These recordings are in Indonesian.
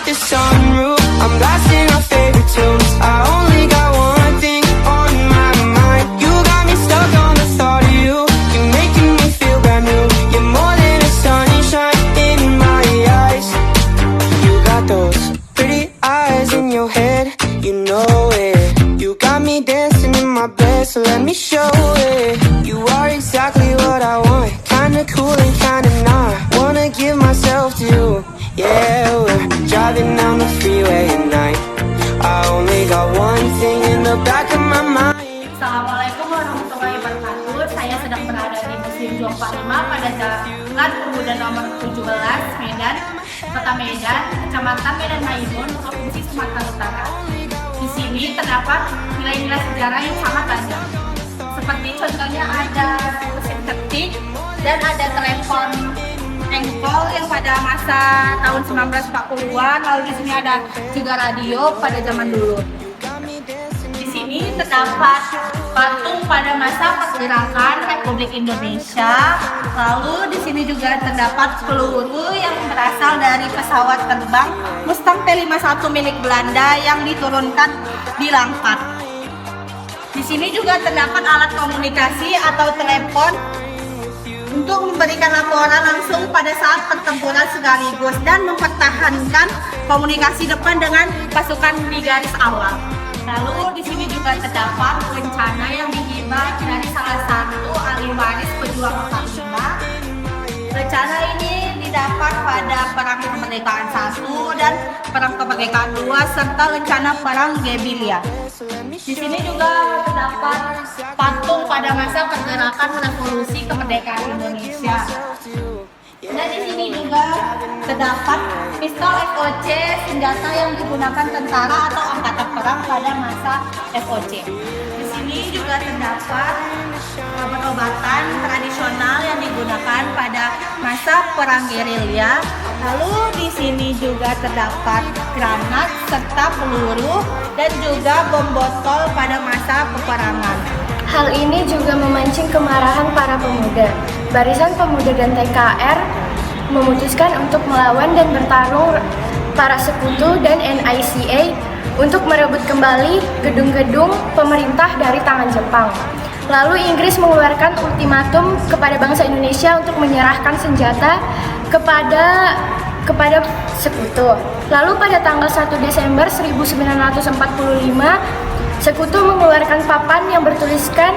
out the sunroof, I'm blasting our favorite tunes. I only got one thing on my mind. You got me stuck on the thought of you. You're making me feel brand new. You're more than a sunshine in my eyes. You got those pretty eyes in your head, you know it. You got me dancing in my bed, so let me show it. You are exactly what I want, kinda cool and kinda not. Wanna give myself to you. Yeah, we're driving down the freeway at night. I only got one thing in the back of my mind. Assalamualaikum warahmatullahi wabarakatuh. Saya sedang berada di Museum 245 pada Jalan Pemuda nomor 17, Medan, Kota Medan, Kecamatan Medan Maimun, Provinsi Sumatera Utara. Di sini terdapat nilai-nilai sejarah yang sangat banyak. Seperti contohnya ada mesin ketik dan ada telepon engkol yang pada masa tahun 1940-an. Lalu di sini ada juga radio pada zaman dulu. Di sini terdapat patung pada masa pergerakan Republik Indonesia. Lalu di sini juga terdapat peluru yang berasal dari pesawat terbang Mustang T-51 milik Belanda yang diturunkan di Langkat. Di sini juga terdapat alat komunikasi atau telepon untuk memberikan laporan langsung pada saat pertempuran sekaligus dan mempertahankan komunikasi depan dengan pasukan di garis awal. Lalu di sini juga terdapat rencana yang dihibah dari salah satu ahli waris pejuang 45. Rencana ini didapat pada Perang Kemerdekaan I dan Perang Kemerdekaan II serta rencana Perang Gebilia. Di sini juga terdapat patung pada masa pergerakan revolusi kemerdekaan Indonesia. Dan di sini juga terdapat pistol FOC, senjata yang digunakan tentara atau angkatan perang pada masa FOC. Di sini juga terdapat obat-obatan tradisional yang digunakan pada masa perang gerilya. Lalu di sini juga terdapat granat serta peluru dan juga bom botol pada masa peperangan. Hal ini juga memancing kemarahan para pemuda. Barisan Pemuda dan TKR memutuskan untuk melawan dan bertarung para sekutu dan NICA untuk merebut kembali gedung-gedung pemerintah dari tangan Jepang. Lalu Inggris mengeluarkan ultimatum kepada bangsa Indonesia untuk menyerahkan senjata kepada sekutu. Lalu pada tanggal 1 Desember 1945, sekutu mengeluarkan papan yang bertuliskan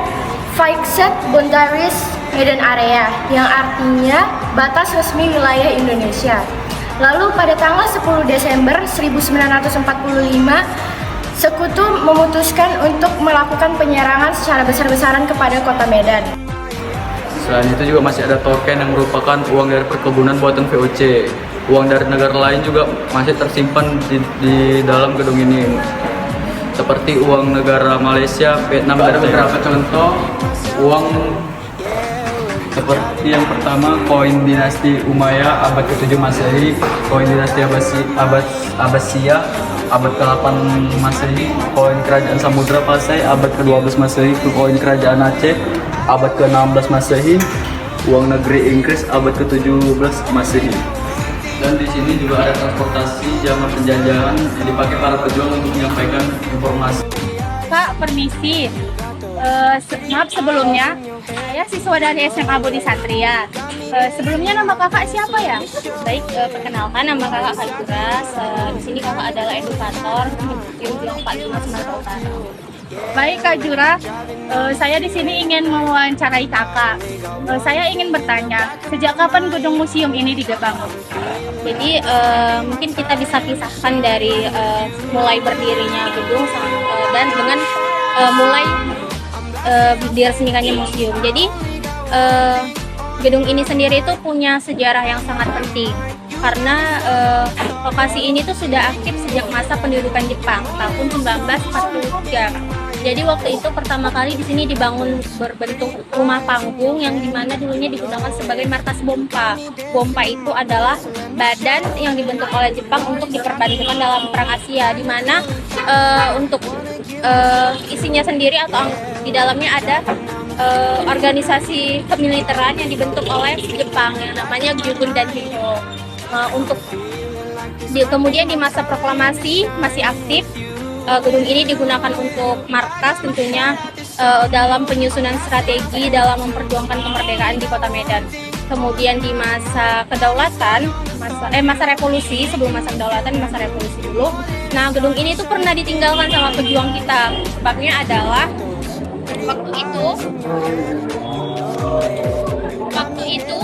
Fixed Boundaries Medan Area, yang artinya batas resmi wilayah Indonesia. Lalu pada tanggal 10 Desember 1945, sekutu memutuskan untuk melakukan penyerangan secara besar-besaran kepada kota Medan. Selain itu juga masih ada token yang merupakan uang dari perkebunan buatan VOC. Uang dari negara lain juga masih tersimpan di dalam gedung ini. Seperti uang negara Malaysia, Vietnam, ada beberapa contoh uang seperti yang pertama koin dinasti Umayyah abad ke-7 Masehi, koin dinasti Abbasiyah abad ke-8 Masehi, koin kerajaan Samudra Pasai abad ke-12 Masehi, koin kerajaan Aceh abad ke-16 Masehi, uang negeri Inggris abad ke-17 Masehi. Dan di sini juga ada transportasi zaman penjajahan yang dipakai para pejuang untuk menyampaikan informasi. Pak, permisi. Maaf sebelumnya, saya siswa dari SMA Budi Satria. Sebelumnya nama kakak siapa ya? Baik, perkenalkan nama kakak Kaliduras. Di sini kakak adalah edukator di Museum 45 Sumatera Utara. Baik Kak Jura, saya di sini ingin mewawancarai kakak. Saya ingin bertanya, sejak kapan gedung museum ini dibangun? Jadi mungkin kita bisa pisahkan dari mulai berdirinya gedung dan dengan mulai diresmikannya museum. Jadi gedung ini sendiri itu punya sejarah yang sangat penting karena lokasi ini tuh sudah aktif sejak masa pendudukan Jepang tahun 1943. Jadi waktu itu pertama kali di sini dibangun berbentuk rumah panggung yang dimana dulunya digunakan sebagai markas Bompa. Bompa itu adalah badan yang dibentuk oleh Jepang untuk diperbantukan dalam perang Asia, di mana untuk isinya sendiri atau di dalamnya ada organisasi kemiliteran yang dibentuk oleh Jepang yang namanya Gyugun dan Hiho. Untuk Kemudian di masa proklamasi masih aktif. Gedung ini digunakan untuk markas tentunya dalam penyusunan strategi dalam memperjuangkan kemerdekaan di Kota Medan. Kemudian di masa kedaulatan, masa revolusi, sebelum masa kedaulatan, masa revolusi dulu. Nah, gedung ini tuh pernah ditinggalkan sama pejuang kita. Sebabnya adalah waktu itu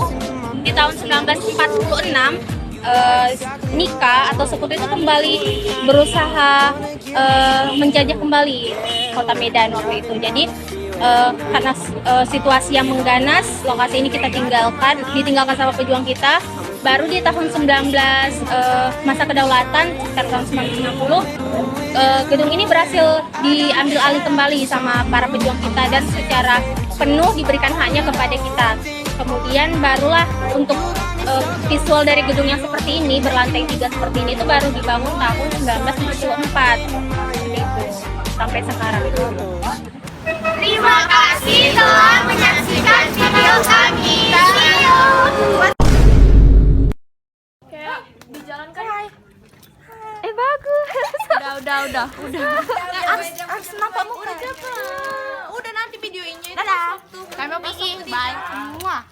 di tahun 1946 Nika atau Sekutu itu kembali berusaha menjajah kembali Kota Medan waktu itu. Jadi karena situasi yang mengganas, lokasi ini ditinggalkan sama pejuang kita. Baru di tahun 19 masa kedaulatan sekitar tahun 1960 gedung ini berhasil diambil alih kembali sama para pejuang kita dan secara penuh diberikan haknya kepada kita. Kemudian barulah untuk visual dari gedung yang seperti ini, berlantai 3 seperti ini itu baru dibangun tahun 1974. Seperti itu sampai sekarang. Terima kasih telah menyaksikan video kami. See you. Kayak di jalan kan. Bagus. Udah. Harus nampak muka. Udah nanti videoinnya. Dadah. Kami mau pergi. Bye. Semua.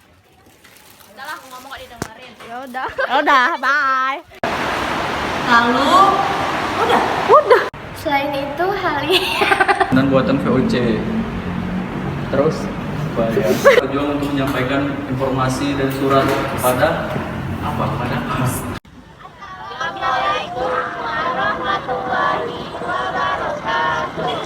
Udahlah, aku ngomong gak didengerin. Ya udah, bye. Lalu udah. Selain itu, hal ini Dan buatan VOC. Terus berjuang untuk menyampaikan informasi dan surat kepada apa? Assalamualaikum warahmatullahi wabarakatuh.